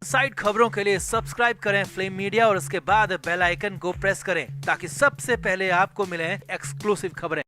Side खबरों के लिए सब्सक्राइब करें फ्लेम मीडिया और उसके बाद बेल आइकन को प्रेस करें ताकि सबसे पहले आपको मिले एक्सक्लूसिव खबरें।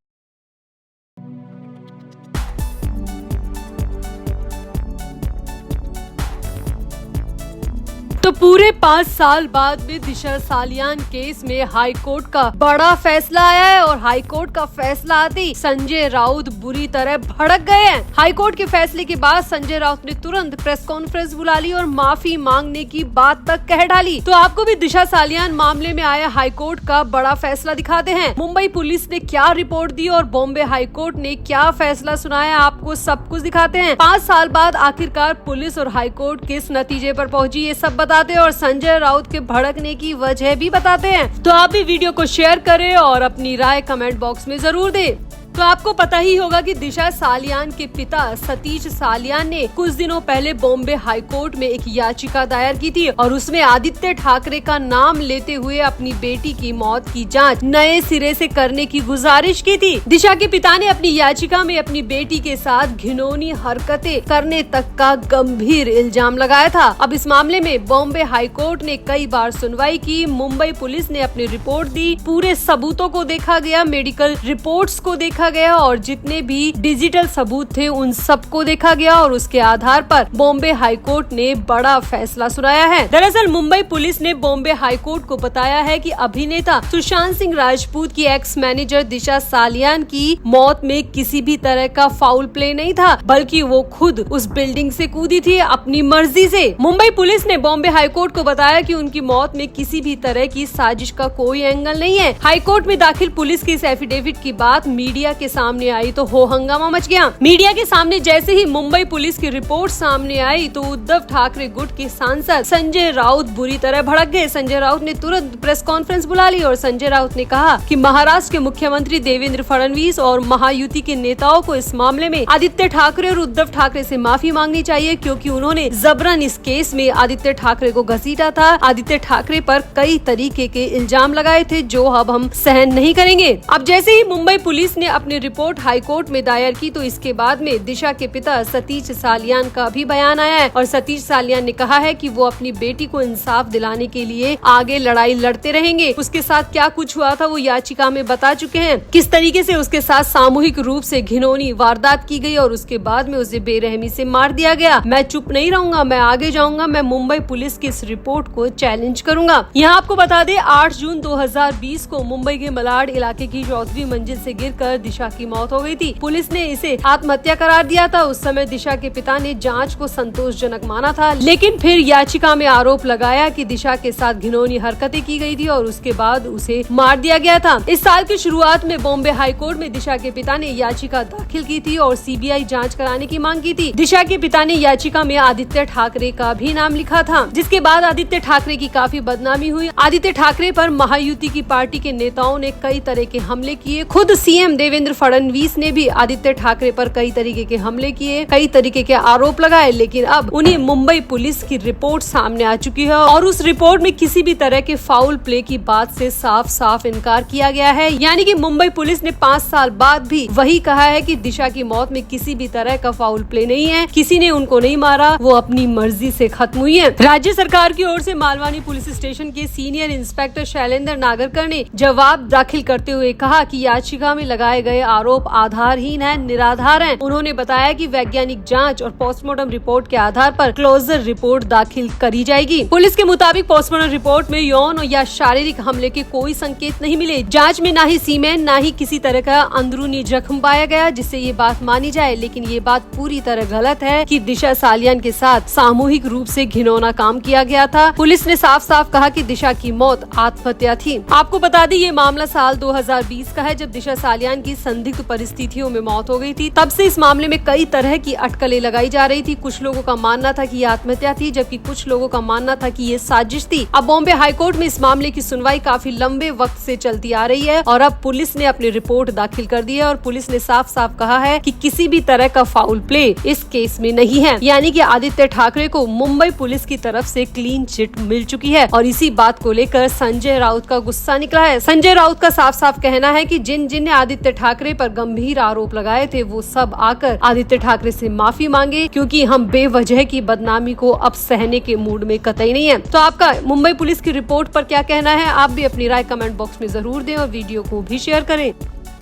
तो पूरे 5 साल बाद में दिशा सालियान केस में हाई कोर्ट का बड़ा फैसला आया है और हाई कोर्ट का फैसला आते ही संजय राउत बुरी तरह भड़क गए हैं। हाई कोर्ट के फैसले के बाद संजय राउत ने तुरंत प्रेस कॉन्फ्रेंस बुला ली और माफी मांगने की बात तक कह डाली। तो आपको भी दिशा सालियान मामले में आया हाई कोर्ट का बड़ा फैसला दिखाते हैं। मुंबई पुलिस ने क्या रिपोर्ट दी और बॉम्बे हाई कोर्ट ने क्या फैसला सुनाया, आपको सब कुछ दिखाते हैं। 5 साल बाद आखिरकार पुलिस और हाई कोर्ट किस नतीजे पर पहुंची, ये सब बताते हैं और संजय राउत के भड़कने की वजह भी बताते हैं। तो आप भी वीडियो को शेयर करें और अपनी राय कमेंट बॉक्स में जरूर दें। तो आपको पता ही होगा कि दिशा सालियान के पिता सतीश सालियान ने कुछ दिनों पहले बॉम्बे हाई कोर्ट में एक याचिका दायर की थी और उसमें आदित्य ठाकरे का नाम लेते हुए अपनी बेटी की मौत की जांच नए सिरे से करने की गुजारिश की थी। दिशा के पिता ने अपनी याचिका में अपनी बेटी के साथ घिनौनी हरकतें करने तक का गंभीर इल्जाम लगाया था। अब इस मामले में बॉम्बे हाई कोर्ट ने कई बार सुनवाई की। मुंबई पुलिस ने अपनी रिपोर्ट दी, पूरे सबूतों को देखा गया, मेडिकल रिपोर्ट्स को देखा गया और जितने भी डिजिटल सबूत थे उन सबको देखा गया और उसके आधार पर बॉम्बे हाई कोर्ट ने बड़ा फैसला सुनाया है। दरअसल मुंबई पुलिस ने बॉम्बे हाई कोर्ट को बताया है कि अभिनेता सुशांत सिंह राजपूत की एक्स मैनेजर दिशा सालियान की मौत में किसी भी तरह का फाउल प्ले नहीं था, बल्कि वो खुद उस बिल्डिंग से कूदी थी अपनी मर्जी से। मुंबई पुलिस ने बॉम्बे हाई कोर्ट को बताया कि उनकी मौत में किसी भी तरह की साजिश का कोई एंगल नहीं है। हाई कोर्ट में दाखिल पुलिस की इस एफिडेविट की बात मीडिया के सामने आई तो हो हंगामा मच गया। मीडिया के सामने जैसे ही मुंबई पुलिस की रिपोर्ट सामने आई तो उद्धव ठाकरे गुट के सांसद संजय राउत बुरी तरह भड़क गए। संजय राउत ने तुरंत प्रेस कॉन्फ्रेंस बुला ली और संजय राउत ने कहा कि महाराष्ट्र के मुख्यमंत्री देवेंद्र फडणवीस और महायुति के नेताओं को इस मामले में आदित्य ठाकरे और उद्धव ठाकरे से माफी मांगनी चाहिए, क्योंकि उन्होंने जबरन इस केस में आदित्य ठाकरे को घसीटा था। आदित्य ठाकरे पर कई तरीके के इल्जाम लगाए थे जो अब हम सहन नहीं करेंगे। अब जैसे ही मुंबई पुलिस ने अपनी रिपोर्ट हाई कोर्ट में दायर की तो इसके बाद में दिशा के पिता सतीश सालियान का भी बयान आया है और सतीश सालियान ने कहा है कि वो अपनी बेटी को इंसाफ दिलाने के लिए आगे लड़ाई लड़ते रहेंगे। उसके साथ क्या कुछ हुआ था वो याचिका में बता चुके हैं, किस तरीके से उसके साथ सामूहिक रूप से घिनौनी वारदात की गई और उसके बाद में उसे बेरहमी से मार दिया गया। मैं चुप नहीं रहूंगा, मैं आगे जाऊंगा, मैं मुंबई पुलिस की इस रिपोर्ट को चैलेंज करूंगा। यहाँ आपको बता दें 8 जून 2020 को मुंबई के मलाड इलाके की चौथी मंजिल से गिरकर दिशा की मौत हो गई थी। पुलिस ने इसे आत्महत्या करार दिया था। उस समय दिशा के पिता ने जांच को संतोषजनक माना था, लेकिन फिर याचिका में आरोप लगाया कि दिशा के साथ घिनौनी हरकतें की गई थी और उसके बाद उसे मार दिया गया था। इस साल की शुरुआत में बॉम्बे हाई कोर्ट में दिशा के पिता ने याचिका दाखिल की थी और सीबीआई जांच कराने की मांग की थी। दिशा के पिता ने याचिका में आदित्य ठाकरे का भी नाम लिखा था, जिसके बाद आदित्य ठाकरे की काफी बदनामी हुई। आदित्य ठाकरे पर महायुति की पार्टी के नेताओं ने कई तरह के हमले किए। खुद सीएम देवेंद्र फडणवीस ने भी आदित्य ठाकरे पर कई तरीके के हमले किए, कई तरीके के आरोप लगाए, लेकिन अब उन्हें मुंबई पुलिस की रिपोर्ट सामने आ चुकी है और उस रिपोर्ट में किसी भी तरह के फाउल प्ले की बात से साफ साफ इनकार किया गया है। यानी कि मुंबई पुलिस ने 5 साल बाद भी वही कहा है कि दिशा की मौत में किसी भी तरह का फाउल प्ले नहीं है, किसी ने उनको नहीं मारा, वो अपनी मर्जी से खत्म हुई है। राज्य सरकार की ओर से मालवानी पुलिस स्टेशन के सीनियर इंस्पेक्टर शैलेंद्र नागरकर ने जवाब दाखिल करते हुए कहा कि याचिका में लगाए गए आरोप आधारहीन है, निराधार है। उन्होंने बताया कि वैज्ञानिक जांच और पोस्टमार्टम रिपोर्ट के आधार पर क्लोजर रिपोर्ट दाखिल करी जाएगी। पुलिस के मुताबिक पोस्टमार्टम रिपोर्ट में यौन या शारीरिक हमले के कोई संकेत नहीं मिले। जांच में ना ही सीमेन ना ही किसी तरह का अंदरूनी जख्म पाया गया जिससे ये बात मानी जाए, लेकिन ये बात पूरी तरह गलत है कि दिशा सालियान के साथ सामूहिक रूप से घिनौना काम किया गया था। पुलिस ने साफ साफ कहा कि दिशा की मौत आत्महत्या थी। आपको बता दें ये मामला साल 2020 का है, जब दिशा सालियान की संदिग्ध परिस्थितियों में मौत हो गई थी। तब से इस मामले में कई तरह की अटकलें लगाई जा रही थी। कुछ लोगों का मानना था कि ये आत्महत्या थी, जबकि कुछ लोगों का मानना था कि ये साजिश थी। अब बॉम्बे हाई कोर्ट में इस मामले की सुनवाई काफी लंबे वक्त से चलती आ रही है और अब पुलिस ने अपनी रिपोर्ट दाखिल कर दी है और पुलिस ने साफ साफ कहा है कि किसी भी तरह का फाउल प्ले इस केस में नहीं है। यानी कि आदित्य ठाकरे को मुंबई पुलिस की तरफ से क्लीन चिट मिल चुकी है और इसी बात को लेकर संजय राउत का गुस्सा निकला है। संजय राउत का साफ साफ कहना है कि जिन जिन ने आदित्य ठाकरे पर गंभीर आरोप लगाए थे वो सब आकर आदित्य ठाकरे से माफी मांगे, क्योंकि हम बेवजह की बदनामी को अब सहने के मूड में कतई नहीं है। तो आपका मुंबई पुलिस की रिपोर्ट पर क्या कहना है? आप भी अपनी राय कमेंट बॉक्स में जरूर दें और वीडियो को भी शेयर करें।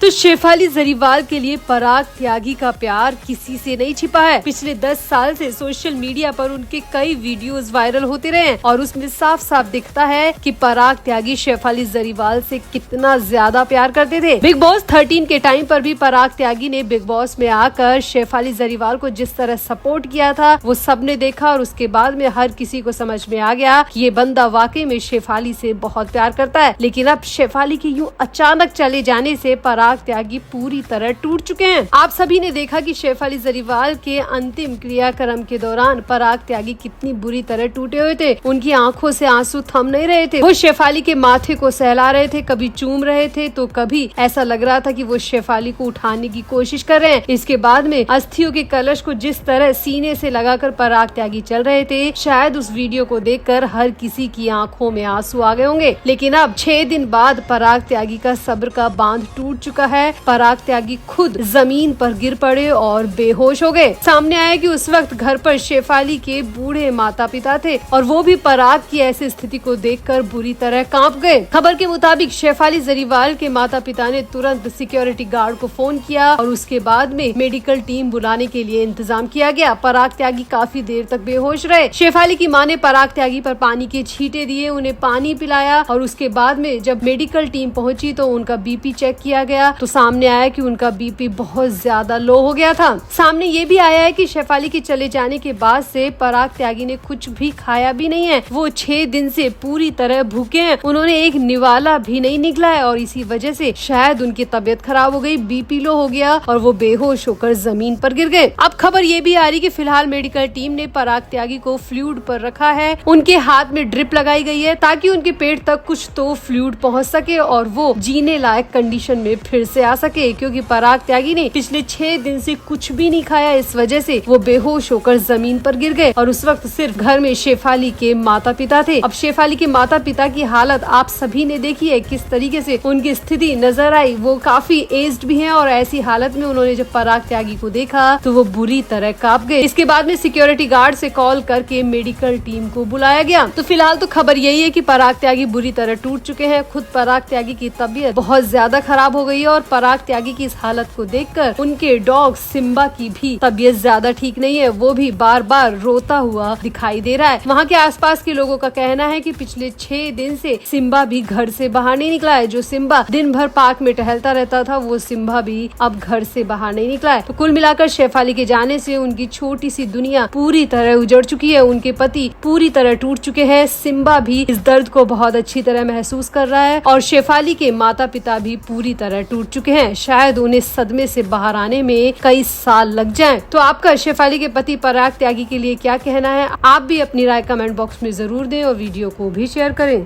तो शेफाली जरीवाल के लिए पराग त्यागी का प्यार किसी से नहीं छिपा है। पिछले 10 साल से सोशल मीडिया पर उनके कई वीडियोस वायरल होते रहे हैं और उसमें साफ साफ दिखता है कि पराग त्यागी शेफाली जरीवाल से कितना ज्यादा प्यार करते थे। बिग बॉस 13 के टाइम पर भी पराग त्यागी ने बिग बॉस में आकर शेफाली जरीवाल को जिस तरह सपोर्ट किया था वो सबने देखा और उसके बाद में हर किसी को समझ में आ गया कि ये बंदा वाकई में शेफाली से बहुत प्यार करता है। लेकिन अब शेफाली के यूं अचानक चले जाने से पराग त्यागी पूरी तरह टूट चुके हैं। आप सभी ने देखा कि शेफाली जरीवाल के अंतिम क्रियाक्रम के दौरान पराग त्यागी कितनी बुरी तरह टूटे हुए थे। उनकी आंखों से आंसू थम नहीं रहे थे। वो शेफाली के माथे को सहला रहे थे, कभी चूम रहे थे तो कभी ऐसा लग रहा था कि वो शेफाली को उठाने की कोशिश कर रहे हैं। इसके बाद में अस्थियों के कलश को जिस तरह सीने से लगाकर पराग त्यागी चल रहे थे, शायद उस वीडियो को देखकर हर किसी की आंखों में आंसू आ गए होंगे। लेकिन अब 6 दिन बाद पराग त्यागी का सब्र का बांध टूट चुका है। पराग त्यागी खुद जमीन पर गिर पड़े और बेहोश हो गए। सामने आया कि उस वक्त घर पर शेफाली के बूढ़े माता पिता थे और वो भी पराग की ऐसी स्थिति को देखकर बुरी तरह कांप गए। खबर के मुताबिक शेफाली जरीवाल के माता पिता ने तुरंत सिक्योरिटी गार्ड को फोन किया और उसके बाद में मेडिकल टीम बुलाने के लिए इंतजाम किया गया। पराग त्यागी काफी देर तक बेहोश रहे। शेफाली की मां ने पराग त्यागी पर पानी के छींटे दिए, उन्हें पानी पिलाया और उसके बाद में जब मेडिकल टीम पहुंची तो उनका बीपी चेक किया गया तो सामने आया कि उनका बीपी बहुत ज्यादा लो हो गया था। सामने ये भी आया है कि शेफाली के चले जाने के बाद से पराग त्यागी ने कुछ भी खाया भी नहीं है। वो 6 दिन से पूरी तरह भूखे हैं। उन्होंने एक निवाला भी नहीं निकला है और इसी वजह से शायद उनकी तबीयत खराब हो गई, बीपी लो हो गया और वो बेहोश होकर जमीन पर गिर गए। अब खबर ये भी आ रही कि फिलहाल मेडिकल टीम ने पराग त्यागी को फ्लूइड पर रखा है। उनके हाथ में ड्रिप लगाई गई है ताकि उनके पेट तक कुछ तो फ्लूइड पहुँच सके और वो जीने लायक कंडीशन में फिर से आ सके, क्योंकि पराग त्यागी ने पिछले 6 दिन से कुछ भी नहीं खाया। इस वजह से वो बेहोश होकर जमीन पर गिर गए और उस वक्त सिर्फ घर में शेफाली के माता पिता थे। अब शेफाली के माता पिता की हालत आप सभी ने देखी है, किस तरीके से उनकी स्थिति नजर आई। वो काफी एज्ड भी हैं और ऐसी हालत में उन्होंने जब पराग त्यागी को देखा तो वो बुरी तरह कांप गए। इसके बाद में सिक्योरिटी गार्ड से कॉल करके मेडिकल टीम को बुलाया गया। तो फिलहाल तो खबर यही है कि पराग त्यागी बुरी तरह टूट चुके हैं। खुद पराग त्यागी की तबीयत बहुत ज्यादा खराब हो गई है और पराग त्यागी की इस हालत को देखकर उनके डॉग सिम्बा की भी तबीयत ज्यादा ठीक नहीं है। वो भी बार बार रोता हुआ दिखाई दे रहा है। वहाँ के आसपास के लोगों का कहना है कि पिछले 6 दिन से सिम्बा भी घर से बाहर नहीं निकला है। जो सिम्बा दिन भर पार्क में टहलता रहता था वो सिम्बा भी अब घर से बाहर नहीं निकला है। तो कुल मिलाकर शेफाली के जाने से उनकी छोटी सी दुनिया पूरी तरह उजड़ चुकी है। उनके पति पूरी तरह टूट चुके हैं। सिम्बा भी इस दर्द को बहुत अच्छी तरह महसूस कर रहा है और शेफाली के माता पिता भी पूरी तरह टूट चुके हैं। शायद उन्हें सदमे से बाहर आने में कई साल लग जाएं। तो आपका शेफाली के पति पराग त्यागी के लिए क्या कहना है? आप भी अपनी राय कमेंट बॉक्स में जरूर दें और वीडियो को भी शेयर करें।